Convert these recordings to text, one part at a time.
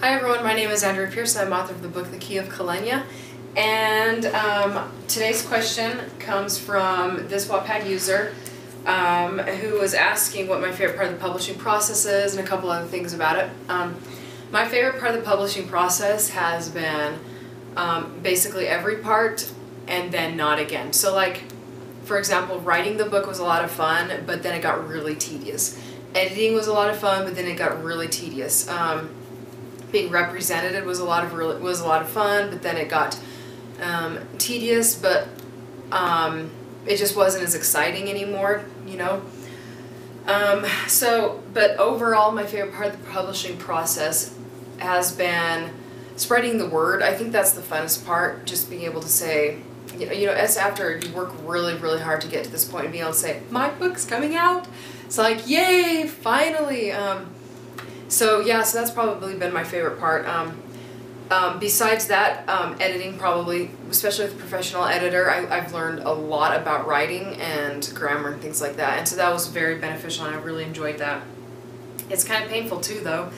Hi everyone, my name is Andrea Pearson. I'm author of the book The Key of Kilenya, and today's question comes from this Wattpad user who was asking what my favorite part of the publishing process is and a couple other things about it. My favorite part of the publishing process has been basically every part and then not again. So like, for example, writing the book was a lot of fun, but then it got really tedious. Editing was a lot of fun, but then it got really tedious. Being represented was a lot of fun, but then it got tedious, but it just wasn't as exciting anymore, you know. But overall, my favorite part of the publishing process has been spreading the word. I think that's the funnest part, just being able to say, you know, as after you work really, really hard to get to this point and being able to say, my book's coming out. It's like, yay, finally. So yeah, so that's probably been my favorite part. Besides that, editing probably, especially with a professional editor, I've learned a lot about writing and grammar and things like that, and so that was very beneficial and I really enjoyed that. It's kind of painful too though.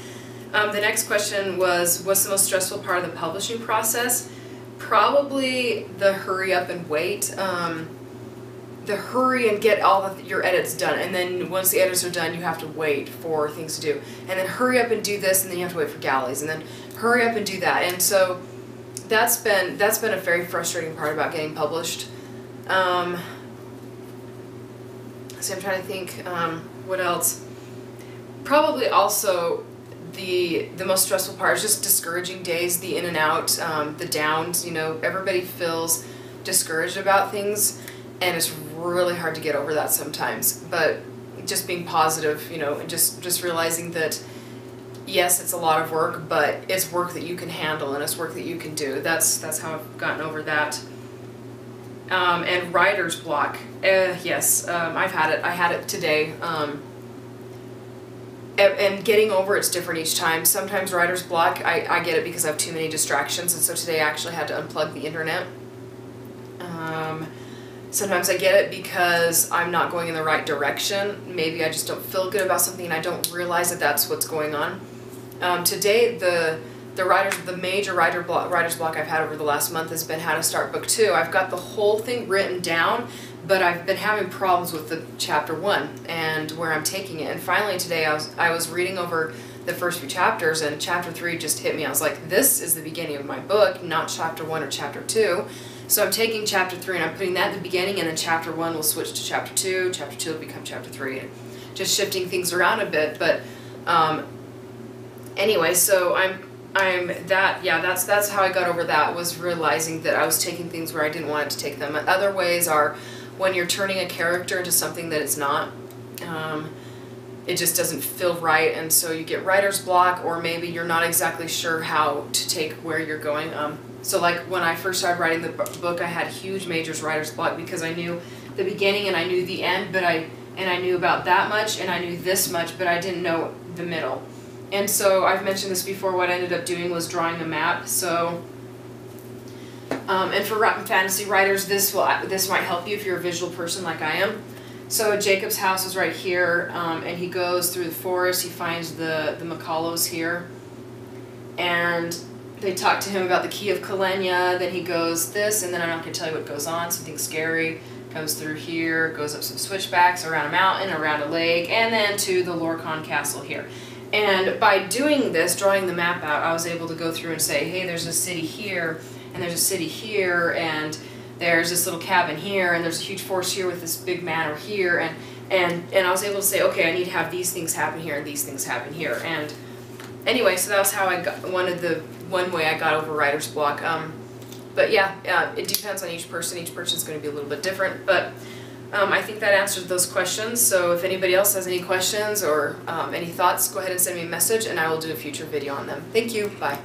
The next question was, what's the most stressful part of the publishing process? Probably the hurry up and wait. The hurry and get all your edits done, and then once the edits are done you have to wait for things to do, and then hurry up and do this, and then you have to wait for galleys, and then hurry up and do that, and so that's been a very frustrating part about getting published. So I'm trying to think what else. Probably also the most stressful part is just discouraging days, the in and out, the downs. You know, everybody feels discouraged about things, and it's really hard to get over that sometimes. But just being positive, you know, and just realizing that yes, it's a lot of work, but it's work that you can handle and it's work that you can do. That's how I've gotten over that. And writer's block. Yes, I've had it. I had it today. And getting over it's different each time. Sometimes writer's block, I get it because I have too many distractions, and so today I actually had to unplug the internet. Sometimes I get it because I'm not going in the right direction. Maybe I just don't feel good about something and I don't realize that that's what's going on. Today, the major writer's block I've had over the last month has been how to start book 2. I've got the whole thing written down, but I've been having problems with the chapter 1 and where I'm taking it. And finally today I was reading over the first few chapters, and chapter 3 just hit me. I was like, this is the beginning of my book, not chapter 1 or chapter 2. So I'm taking chapter 3 and I'm putting that in the beginning, and then chapter 1 will switch to chapter 2, chapter 2 will become chapter 3, and just shifting things around a bit. But anyway, so that's how I got over that, was realizing that I was taking things where I didn't want it to take them. Other ways are when you're turning a character into something that it's not. It just doesn't feel right, and so you get writer's block, or maybe you're not exactly sure how to take where you're going. So like when I first started writing the book, I had huge majors writer's block because I knew the beginning and I knew the end, but I knew about that much and I knew this much, but I didn't know the middle. And so I've mentioned this before, what I ended up doing was drawing a map. So and for fantasy writers, this might help you if you're a visual person like I am. So Jacob's house is right here, and he goes through the forest. He finds the Macallos here, and they talk to him about the Key of Kilenya. Then he goes this, and then I'm not going to tell you what goes on. Something scary comes through here, goes up some switchbacks, around a mountain, around a lake, and then to the Lorcan castle here. And by doing this, drawing the map out, I was able to go through and say, hey, there's a city here, and there's a city here, and there's this little cabin here, and there's a huge forest here with this big manor here, and I was able to say, okay, I need to have these things happen here and these things happen here. And anyway, so that was how I got one way I got over writer's block. But yeah, it depends on each person. Each person's going to be a little bit different, but I think that answered those questions. So if anybody else has any questions or any thoughts, go ahead and send me a message and I will do a future video on them. Thank you. Bye.